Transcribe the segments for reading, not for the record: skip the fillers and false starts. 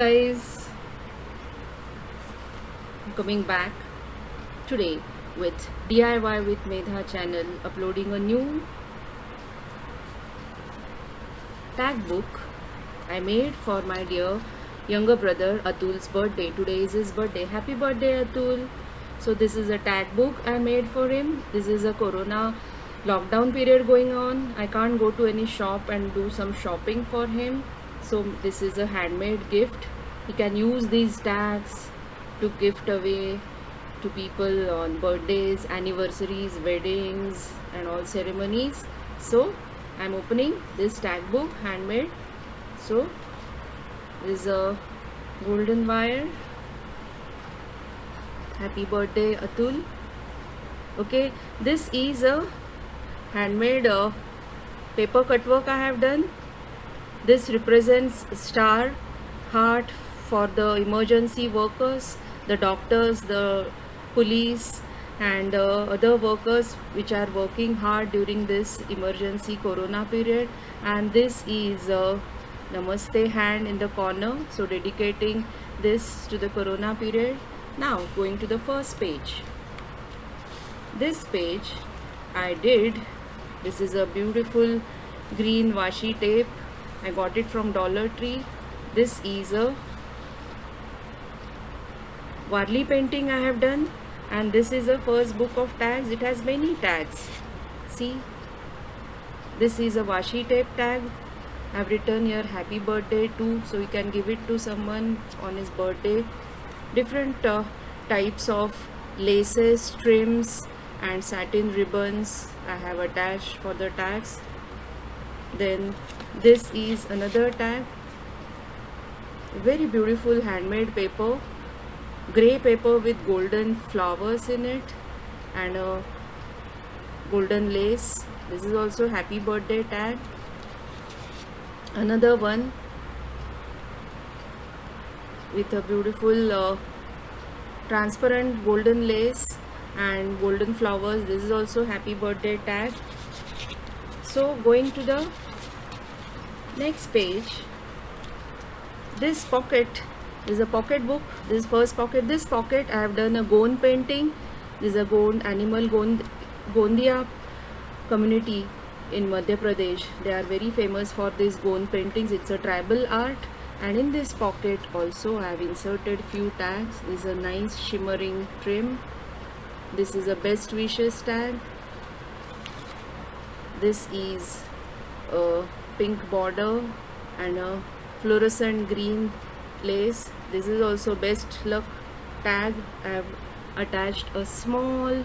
Guys, I'm coming back today with DIY with Medha channel, uploading a new tag book I made for my dear younger brother Atul's birthday. Today is his birthday. Happy birthday, Atul! So this is a tag book I made for him. This is a corona lockdown period going on. I can't go to any shop and do some shopping for him. So this is a handmade gift. He can use these tags to gift away to people on birthdays, anniversaries, weddings, and all ceremonies. So I'm opening this tag book, handmade. So this is a golden wire. Happy birthday, Atul. Okay, this is a handmade paper cut work I have done. This represents star, heart for the emergency workers, the doctors, the police, and other workers which are working hard during this emergency corona period. And this is a namaste hand in the corner, so dedicating this to the corona period. Now going to the first page. This page I did, this is a beautiful green washi tape. I got it from Dollar Tree. This is a Warli painting I have done, and this is a first book of tags. It has many tags. See, this is a washi tape tag. I have written here happy birthday to, so you can give it to someone on his birthday. Different types of laces, trims, and satin ribbons I have attached for the tags. Then this is another tag, very beautiful handmade paper, grey paper with golden flowers in it and a golden lace. This is also happy birthday tag. Another one with a beautiful transparent golden lace and golden flowers. This is also happy birthday tag. So going to the next page, this pocket is a pocket book. This first pocket, this pocket I have done a Gond painting. This is a Gond animal, Gondia community in Madhya Pradesh. They are very famous for these Gond paintings. It's a tribal art. And in this pocket also I have inserted few tags. This is a nice shimmering trim. This is a best wishes tag. This is a pink border and a fluorescent green lace. This is also best luck tag. I have attached a small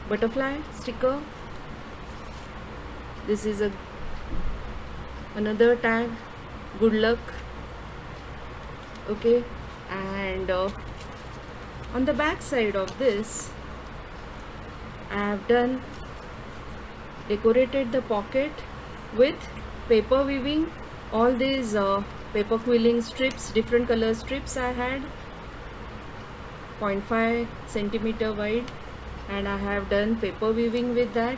butterfly sticker. This is another tag, good luck. Okay, and on the back side of this I have decorated the pocket with paper weaving. All these paper quilling strips, different color strips I had, 0.5 centimeter wide, and I have done paper weaving with that.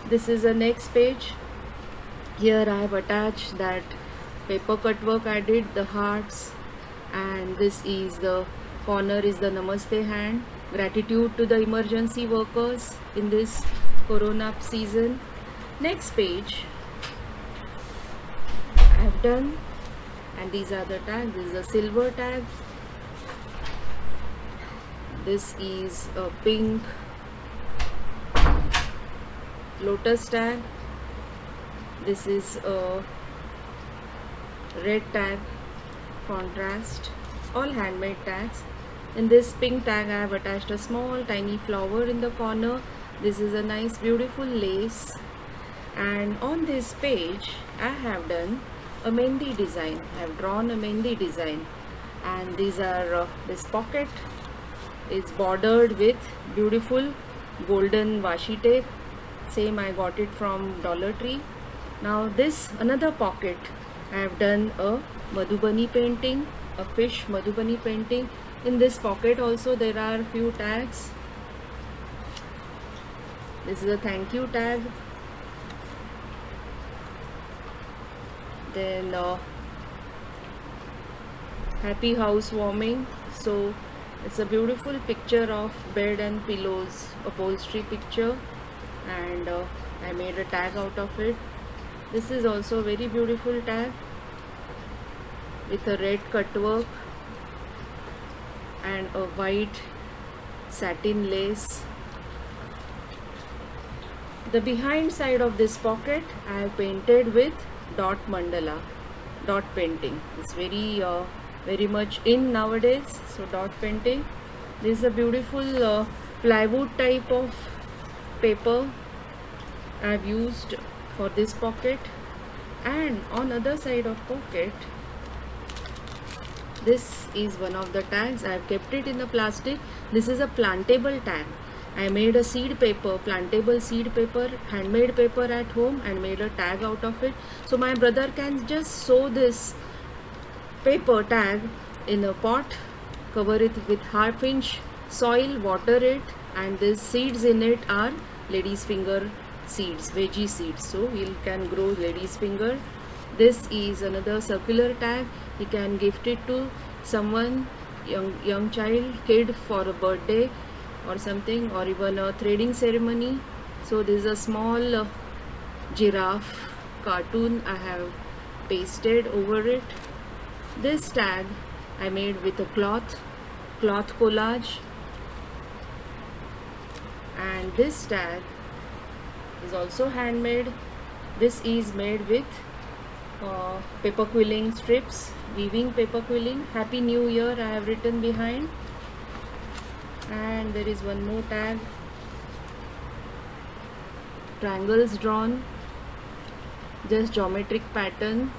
This is the next page. Here I have attached that paper cut work I did, the hearts, and this is the corner is the namaste hand, gratitude to the emergency workers in this corona season. Next page I have done, and these are the tags. This is a silver tag. This is a pink lotus tag. This is a red tag, contrast, all handmade tags. In this pink tag I have attached a small tiny flower in the corner. This is a nice beautiful lace. And on this page I have done a mehndi design. I have drawn a mehndi design, and these are this pocket is bordered with beautiful golden washi tape. Same I got it from Dollar Tree. Now this another pocket I have done a Madhubani painting, a fish Madhubani painting. In this pocket also there are few tags. This is a thank you tag. Then happy housewarming. So it's a beautiful picture of bed and pillows upholstery picture, and I made a tag out of it. This is also a very beautiful tag with a red cut work and a white satin lace. The behind side of this pocket I have painted with dot mandala, dot painting. It's very much in nowadays. So dot painting. This is a beautiful plywood type of paper I have used for this pocket. And on other side of pocket, this is one of the tags. I have kept it in the plastic. This is a plantable tag. I made a seed paper, plantable seed paper, handmade paper at home, and made a tag out of it. So my brother can just sew this paper tag in a pot, cover it with half-inch soil, water it, and these seeds in it are lady's finger seeds, veggie seeds. So he can grow lady's finger. This is another circular tag. He can gift it to someone, young child, kid, for a birthday or something, or even a threading ceremony. So this is a small giraffe cartoon I have pasted over it. This tag I made with a cloth collage, and this tag is also handmade. This is made with paper quilling strips, weaving paper quilling. Happy New Year I have written behind. And there is one more tag, triangles drawn, just geometric pattern.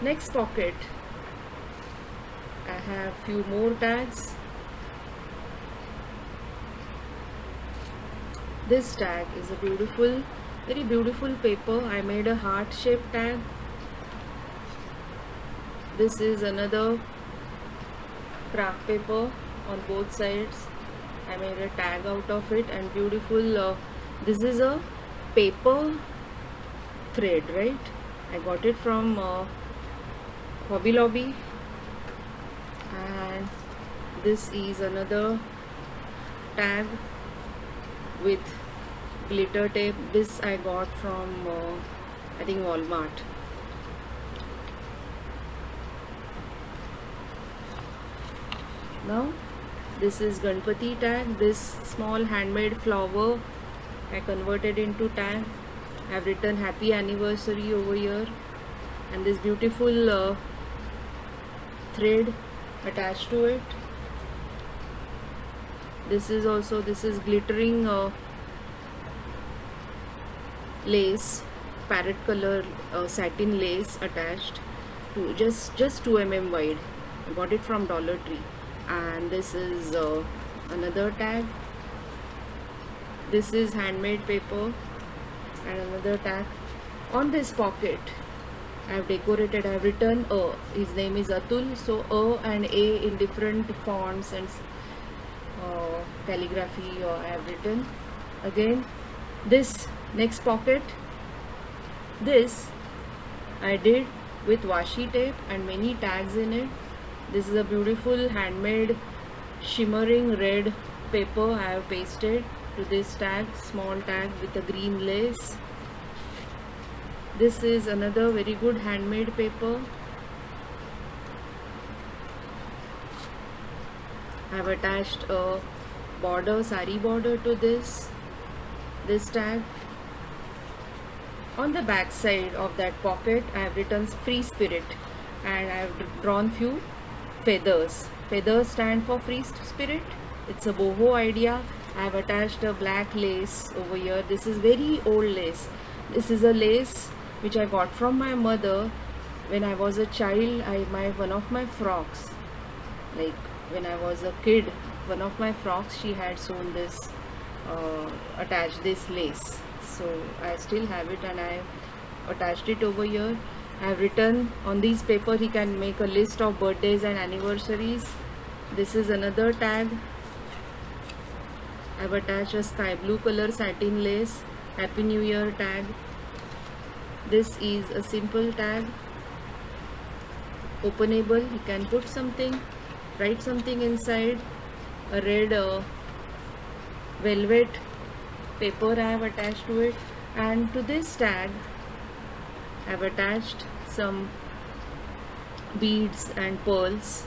Next pocket I have few more tags. This tag is a beautiful, very beautiful paper. I made a heart shaped tag. This is another craft paper on both sides. I made a tag out of it, and beautiful. This is a paper thread, right? I got it from Hobby Lobby. And this is another tag with glitter tape. This I got from I think Walmart. Now this is Ganpati tag. This small handmade flower I converted into tag. I have written happy anniversary over here, and this beautiful thread attached to it. This is glittering lace, parrot color satin lace attached to just 2 mm wide. I got it from Dollar Tree. And this is another tag. This is handmade paper, and another tag. On this pocket I have decorated, I have written his name is Atul, so and A in different fonts and calligraphy I have written. Again, this next pocket, this I did with washi tape and many tags in it. This is a beautiful handmade shimmering red paper I have pasted to this tag, small tag with a green lace. This is another very good handmade paper. I have attached a border, sari border to this tag. On the back side of that pocket I have written free spirit, and I have drawn few feathers. Feathers stand for free spirit. It's a boho idea. I have attached a black lace over here. This is very old lace. This is a lace which I got from my mother when I was a child. One of my frocks, like when I was a kid, one of my frocks, she had sewn this, attached this lace. So I still have it, and I attached it over here. I have written on these paper, he can make a list of birthdays and anniversaries. This is another tag. I have attached a sky blue color satin lace, Happy New Year tag. This is a simple tag, openable. You can put something, write something inside. A red velvet paper I have attached to it, and to this tag I have attached some beads and pearls.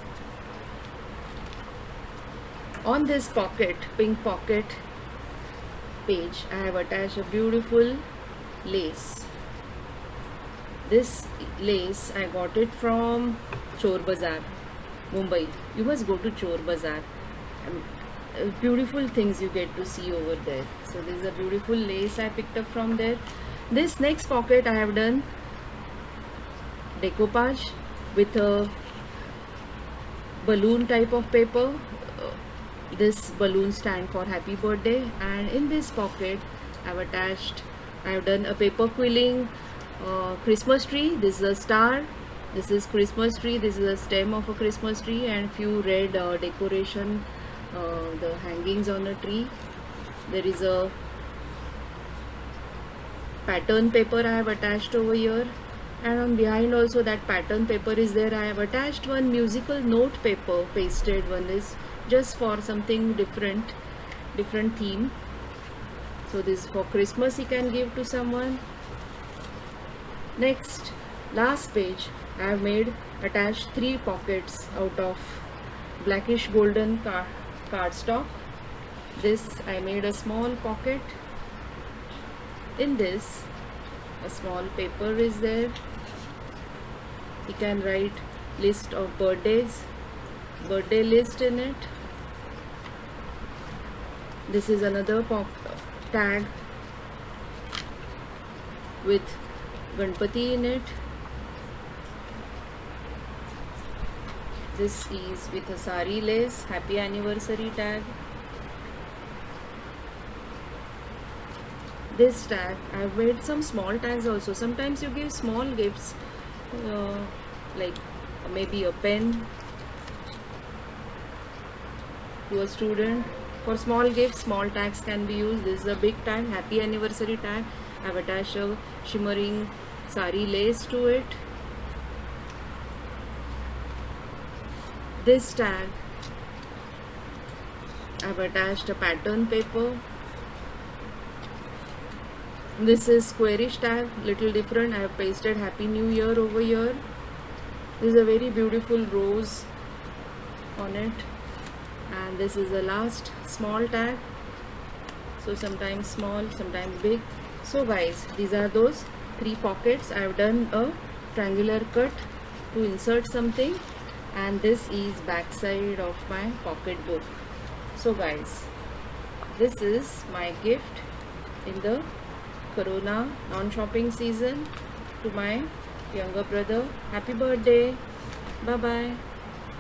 On this pocket, pink pocket page, I have attached a beautiful lace. This lace I got it from Chor Bazaar, Mumbai. You must go to Chor Bazaar. Beautiful things you get to see over there. So this is a beautiful lace I picked up from there. This next pocket I have done decoupage with a balloon type of paper. This balloon stand for happy birthday, and in this pocket I have done a paper quilling Christmas tree. This is a star, this is Christmas tree, this is a stem of a Christmas tree, and few red decoration, the hangings on a tree. There is a pattern paper I have attached over here, and on behind also that pattern paper is there. I have attached one musical note paper, pasted one is just for something different theme. So this is for Christmas, you can give to someone. Next, last page, I have attached 3 pockets out of blackish golden cardstock. This I made a small pocket. In this, a small paper is there. You can write list of birthdays, birthday list in it. This is another tag with Ganpati in it. This is with a sari lace, happy anniversary tag. This tag, I have made some small tags also. Sometimes you give small gifts, like maybe a pen to a student. For small gifts, small tags can be used. This is a big tag, happy anniversary tag. I have attached a shimmering sari lace to it. This tag, I have attached a pattern paper. This is squarish tag, little different. I have pasted Happy New Year over here. This is a very beautiful rose on it, and this is the last small tag. So sometimes small, sometimes big. So guys, these are those 3 pockets. I have done a triangular cut to insert something, and this is back side of my pocket book. So guys, this is my gift in the Corona non-shopping season to my younger brother. Happy birthday. Bye bye.